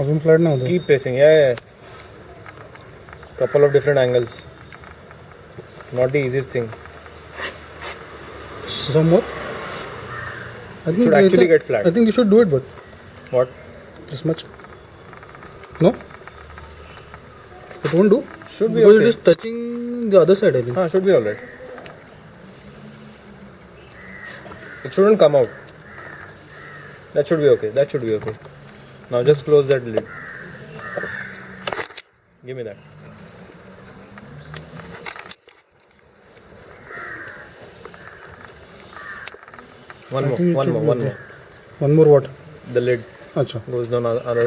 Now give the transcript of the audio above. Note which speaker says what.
Speaker 1: अजून फ्लॅट नाही होतं.
Speaker 2: Keep pressing. Yeah. Couple of different angles. Not the easiest thing.
Speaker 1: Some more. I think
Speaker 2: Should actually get flat.
Speaker 1: I think you should do it, but
Speaker 2: What?
Speaker 1: this much. No. It won't do.
Speaker 2: Should be
Speaker 1: Because
Speaker 2: okay.
Speaker 1: it is touching the other side, I think.
Speaker 2: Should be alright. It shouldn't come out. That should be okay. That should be okay. Now just close that lid. Give me that. One more.
Speaker 1: One more what?
Speaker 2: The lid
Speaker 1: Acha.
Speaker 2: goes down other